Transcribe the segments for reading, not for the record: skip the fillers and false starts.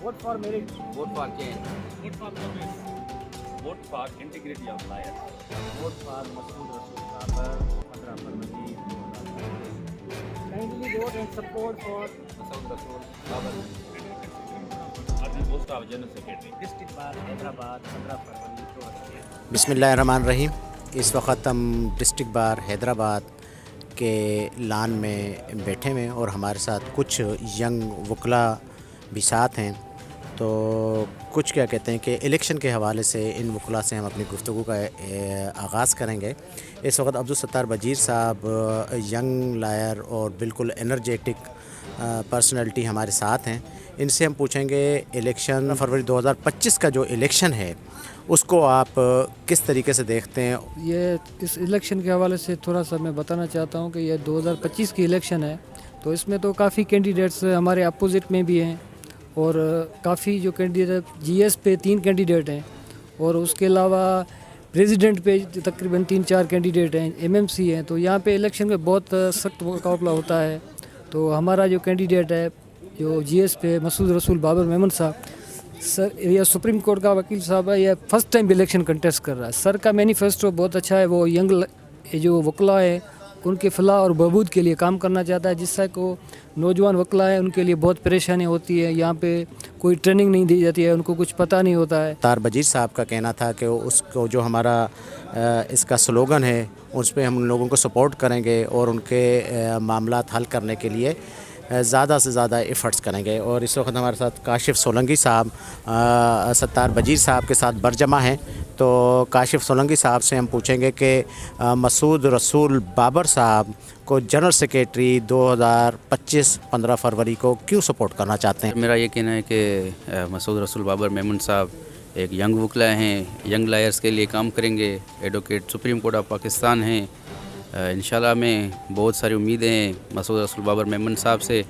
Vote for merit. Vote for change. Vote for progress. Vote for integrity of liar. Vote for Masood Rasul Babar, 15 February 2025. Kindly vote and support for Masood Rasul Babar. At the post of General Secretary. District Bar Hyderabad 15 फरवरी 2025. बिस्मिल्लाहिर्रहमानिर्रहीम। इस वक्त हम district bar Hyderabad के लान में बैठे हुए हैं और हमारे साथ कुछ यंग वकला भी साथ हैं। तो कुछ क्या कहते हैं कि इलेक्शन के हवाले से इन वकला से हम अपनी गुफ्तगू का आगाज़ करेंगे। इस वक्त अब्दुल सत्तार बजीर साहब यंग लायर और बिल्कुल एनर्जेटिक पर्सनैलिटी हमारे साथ हैं। इनसे हम पूछेंगे इलेक्शन फरवरी 2025 का जो इलेक्शन है उसको आप किस तरीके से देखते हैं। ये इस इलेक्शन के हवाले से थोड़ा सा मैं बताना चाहता हूँ कि ये 2025 की इलेक्शन है, तो इसमें तो काफ़ी कैंडिडेट्स हमारे अपोजिट में भी हैं और काफ़ी जो कैंडिडेट जीएस पे 3 कैंडिडेट हैं और उसके अलावा प्रेसिडेंट पे तकरीबन 3-4 कैंडिडेट हैं, एमएमसी हैं। तो यहाँ पे इलेक्शन में बहुत सख्त मुकाबला होता है। तो हमारा जो कैंडिडेट है जो जीएस पे मसूद रसूल बाबर मेमन साहब, सर यह सुप्रीम कोर्ट का वकील साहब है, यह फर्स्ट टाइम इलेक्शन कंटेस्ट कर रहा है। सर का मैनिफेस्टो बहुत अच्छा है, वो यंग जो वकला है उनके फलाह और बहबूद के लिए काम करना चाहता है, जिससे को नौजवान वकला है उनके लिए बहुत परेशानी होती है। यहाँ पे कोई ट्रेनिंग नहीं दी जाती है, उनको कुछ पता नहीं होता है। तार बजीर साहब का कहना था कि उसको जो हमारा इसका स्लोगन है उस पर हम उन लोगों को सपोर्ट करेंगे और उनके मामलात हल करने के लिए ज़्यादा से ज़्यादा एफ़र्ट्स करेंगे। और इस वक्त हमारे साथ काशिफ़ सोलंकी साहब सत्तार बजीर साहब के साथ बरजमा हैं। तो काशिफ़ सोलंकी साहब से हम पूछेंगे कि मसूद रसूल बाबर साहब को जनरल सेक्रेटरी 2025 15 फरवरी को क्यों सपोर्ट करना चाहते हैं। मेरा ये कहना है कि मसूद रसूल बाबर मेमन साहब एक यंग वकला हैं, यंग लायर्स के लिए काम करेंगे, advocate supreme court of Pakistan हैं। इंशाल्लाह में बहुत सारी उम्मीदें हैं मसूद रसूल बाबर मेमन साहब से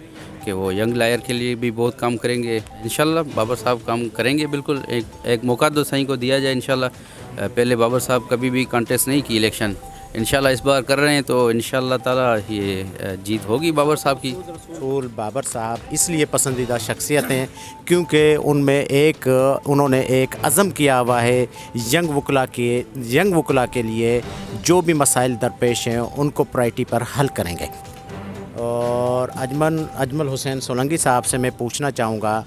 कि वो यंग लायर के लिए भी बहुत काम करेंगे। इंशाल्लाह बाबर साहब काम करेंगे, बिल्कुल एक मौका तो सही को दिया जाए इंशाल्लाह। पहले बाबर साहब कभी भी कॉन्टेस्ट नहीं की इलेक्शन, इंशाल्लाह इस बार कर रहे हैं तो इंशाल्लाह ताला ये जीत होगी बाबर साहब की। रसूल बाबर साहब इसलिए पसंदीदा शख्सियत हैं क्योंकि उन्होंने एक अज़म किया हुआ है यंग वकला के लिए जो भी मसाइल दरपेश हैं उनको प्रायोरिटी पर हल करेंगे। और अजमल हुसैन सोलंकी साहब से मैं पूछना चाहूँगा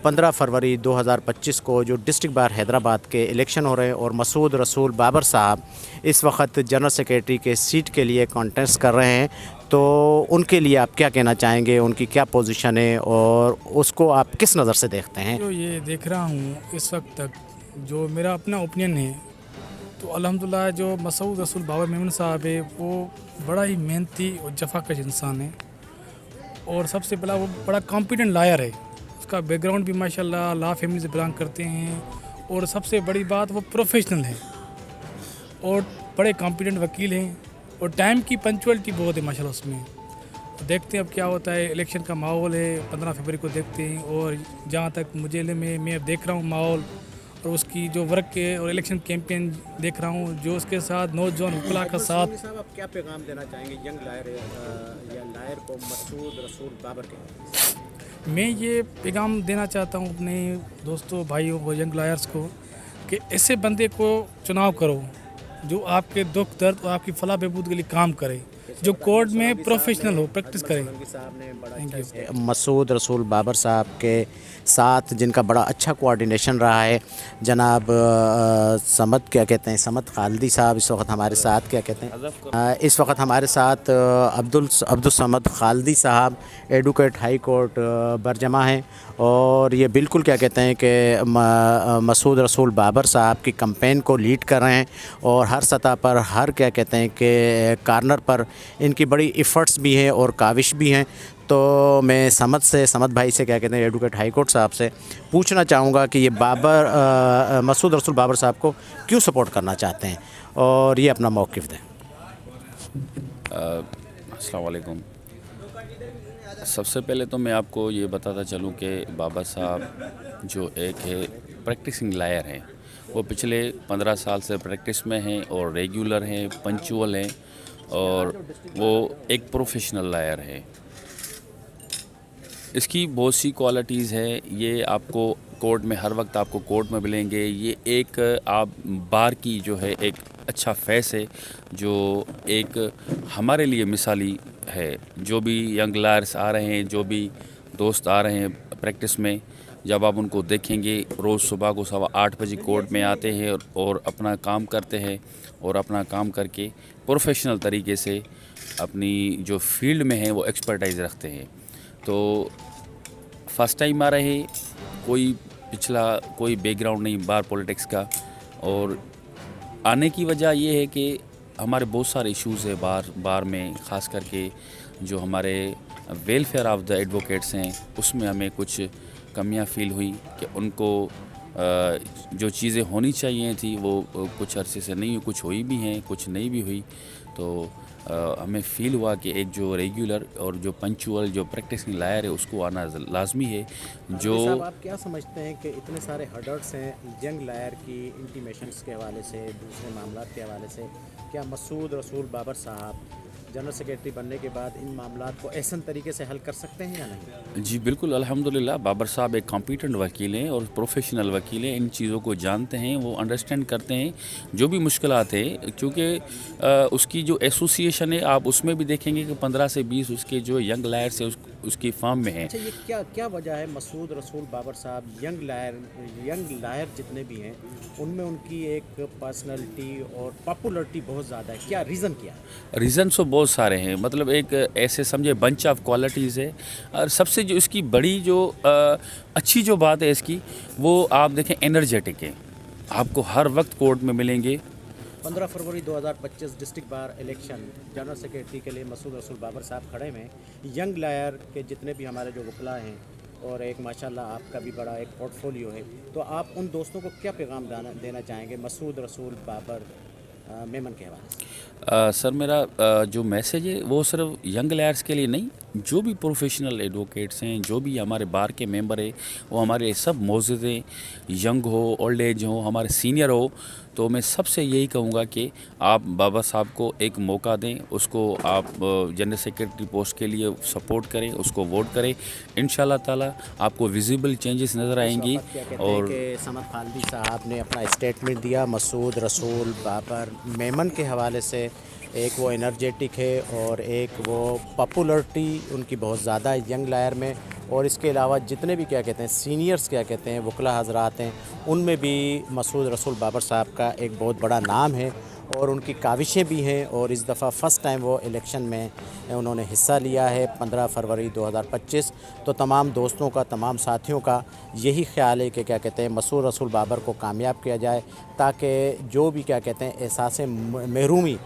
15 फरवरी 2025 को जो डिस्ट्रिक्ट बार हैदराबाद के इलेक्शन हो रहे हैं और मसूद रसूल बाबर साहब इस वक्त जनरल सेक्रेटरी के सीट के लिए कॉन्टेस्ट कर रहे हैं, तो उनके लिए आप क्या कहना चाहेंगे, उनकी क्या पोजीशन है और उसको आप किस नज़र से देखते हैं। जो ये देख रहा हूँ इस वक्त तक, जो मेरा अपना ओपिनियन है, तो अल्हम्दुलिल्लाह जो मसूद रसूल बाबर मेमन साहब है वो बड़ा ही मेहनती और जफाकश इंसान है और सबसे पहला वो बड़ा कॉम्पिटेंट लायर है। उसका बैकग्राउंड भी माशाल्लाह लॉ फैमिली से बिलोंग करते हैं और सबसे बड़ी बात वो प्रोफेशनल है और बड़े कॉम्पिटेंट वकील हैं और टाइम की पंचुअलिटी बहुत है माशाल्लाह उसमें। देखते हैं अब क्या होता है, इलेक्शन का माहौल है 15 फरवरी को देखते हैं। और जहाँ तक मुझे मैं अब देख रहा हूँ माहौल और उसकी जो वर्क है और इलेक्शन कैंपेन देख रहा हूँ, जो उसके साथ नौजवान वकला का साथ। साहब आप क्या पैगाम देना चाहेंगे यंग लायर को मसूद रसूल बाबर के। मैं ये पैगाम देना चाहता हूँ अपने दोस्तों भाइयों को, यंग लायर्स को, कि ऐसे बंदे को चुनाव करो जो आपके दुख दर्द और आपकी फलाह बहबूद के लिए काम करे, जो कोर्ट में प्रोफेशनल हो, प्रैक्टिस करे। मसूद रसूल बाबर साहब के साथ जिनका बड़ा अच्छा कोऑर्डिनेशन रहा है जनाब समद खालदी साहब इस वक्त हमारे साथ इस वक्त हमारे साथ अब्दुल समद खालदी साहब एडवोकेट हाई कोर्ट बरजमा हैं और ये बिल्कुल कि मसूद रसूल बाबर साहब की कैंपेन को लीड कर रहे हैं और हर सतह पर कि कार्नर पर इनकी बड़ी एफ़र्ट्स भी हैं और काविश भी हैं। तो मैं समद भाई से एडवोकेट हाई कोर्ट साहब से पूछना चाहूँगा कि ये मसूद रसूल बाबर साहब को क्यों सपोर्ट करना चाहते हैं और ये अपना मौक़िफ़ दें। अस्सलाम वालेकुम। सबसे पहले तो मैं आपको ये बताता चलूँ कि बाबा साहब जो एक है प्रैक्टिसिंग लायर हैं, वो पिछले 15 साल से प्रैक्टिस में हैं और रेगुलर हैं, पंचुअल हैं और वो एक प्रोफेशनल लायर है। اس کی بہت سی کوالٹیز ہے. یہ آپ کو کورٹ میں ہر وقت آپ کو کورٹ میں ملیں گے. یہ ایک آپ بار کی جو ہے ایک اچھا فیس ہے جو ایک ہمارے لیے مثالی ہے. جو بھی ینگ لائرس آ رہے ہیں, جو بھی دوست آ رہے ہیں پریکٹس میں, جب آپ ان کو دیکھیں گے روز صبح کو 8:15 بجے کورٹ میں آتے ہیں اور اپنا کام کرتے ہیں, اور اپنا کام کر کے پروفیشنل طریقے سے اپنی جو فیلڈ میں ہیں وہ ایکسپرٹائز رکھتے ہیں. تو فرسٹ ٹائم آ رہے, کوئی پچھلا کوئی بیک گراؤنڈ نہیں بار پولیٹکس کا, اور آنے کی وجہ یہ ہے کہ ہمارے بہت سارے ایشوز ہیں بار میں, خاص کر کے جو ہمارے ویلفیئر آف دا ایڈوکیٹس ہیں اس میں ہمیں کچھ کمیاں فیل ہوئی کہ ان کو جو چیزیں ہونی چاہیے تھی وہ کچھ عرصے سے نہیں, کچھ ہوئی بھی ہیں کچھ نہیں بھی ہوئی. تو ہمیں فیل ہوا کہ ایک جو ریگولر اور جو پنچوئل جو پریکٹسنگ لائر ہے اس کو آنا لازمی ہے. جو صاحب آپ کیا سمجھتے ہیں کہ اتنے سارے ہرڈلس ہیں ینگ لائر کی انٹیمیشنز کے حوالے سے, دوسرے معاملات کے حوالے سے, کیا مسعود رسول بابر صاحب جنرل سیکریٹری بننے کے بعد ان معاملات کو احسن طریقے سے حل کر سکتے ہیں یا نہیں؟ جی بالکل, الحمدللہ بابر صاحب ایک کمپیٹنٹ وکیل ہیں اور پروفیشنل وکیل ہیں. ان چیزوں کو جانتے ہیں, وہ انڈرسٹینڈ کرتے ہیں جو بھی مشکلات ہیں, کیونکہ اس کی جو ایسوسیشن ہے آپ اس میں بھی دیکھیں گے کہ 15 سے 20 اس کے جو ینگ لائرس ہیں اس کی فارم میں ہیں. اچھا, یہ کیا وجہ ہے مسعود رسول بابر صاحب ینگ لائر جتنے بھی ہیں ان میں ان کی ایک پرسنالٹی اور پاپولرٹی بہت زیادہ ہے, کیا ریزن کیا ہے؟ ریزنس تو بہت سارے ہیں, مطلب ایک ایسے سمجھے بنچ آف کوالٹیز ہے. اور سب سے جو اس کی بڑی جو اچھی جو بات ہے اس کی, وہ آپ دیکھیں انرجیٹک ہے. آپ کو ہر وقت کورٹ میں ملیں گے. 15 فروری 2025 district bar election general secretary کے لیے مسعود رسول بابر صاحب کھڑے ہیں. ینگ لائر کے جتنے بھی ہمارے جو وکلاء ہیں اور ایک ماشاءاللہ آپ کا بھی بڑا ایک پورٹ فولیو ہے, تو آپ ان دوستوں کو کیا پیغام دینا چاہیں گے مسعود رسول بابر میمن کے حوالے سے؟ سر میرا جو میسیج ہے وہ صرف ینگ لائرس کے لیے نہیں, جو بھی پروفیشنل ایڈوکیٹس ہیں, جو بھی ہمارے بار کے ممبر ہیں, وہ ہمارے سب معزز ہیں, ینگ ہو اولڈ ایج ہو ہمارے سینئر ہو. تو میں سب سے یہی کہوں گا کہ آپ بابا صاحب کو ایک موقع دیں, اس کو آپ جنرل سیکریٹری پوسٹ کے لیے سپورٹ کریں, اس کو ووٹ کریں. انشاءاللہ تعالی آپ کو ویزیبل چینجز نظر آئیں گی. اور سمد خالدی صاحب نے اپنا اسٹیٹمنٹ دیا مسعود رسول بابر میمن کے حوالے سے. ایک وہ انرجیٹک ہے اور ایک وہ پاپولرٹی ان کی بہت زیادہ ہے ینگ لائر میں, اور اس کے علاوہ جتنے بھی کیا کہتے ہیں سینئرز کیا کہتے ہیں وکلاء حضرات ہیں, ان میں بھی مسعود رسول بابر صاحب کا ایک بہت بڑا نام ہے اور ان کی کاوشیں بھی ہیں. اور اس دفعہ فرسٹ ٹائم وہ الیکشن میں انہوں نے حصہ لیا ہے 15 فروری 2025. تو تمام دوستوں کا, تمام ساتھیوں کا یہی خیال ہے کہ کیا کہتے ہیں مسعود رسول بابر کو کامیاب کیا جائے, تاکہ جو بھی کیا کہتے ہیں احساس محرومی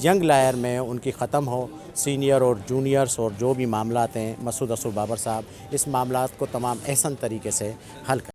ینگ لائر میں ان کی ختم ہو. سینئر اور جونیئرس اور جو بھی معاملات ہیں مسعود رسول بابر صاحب اس معاملات کو تمام احسن طریقے سے حل کریں.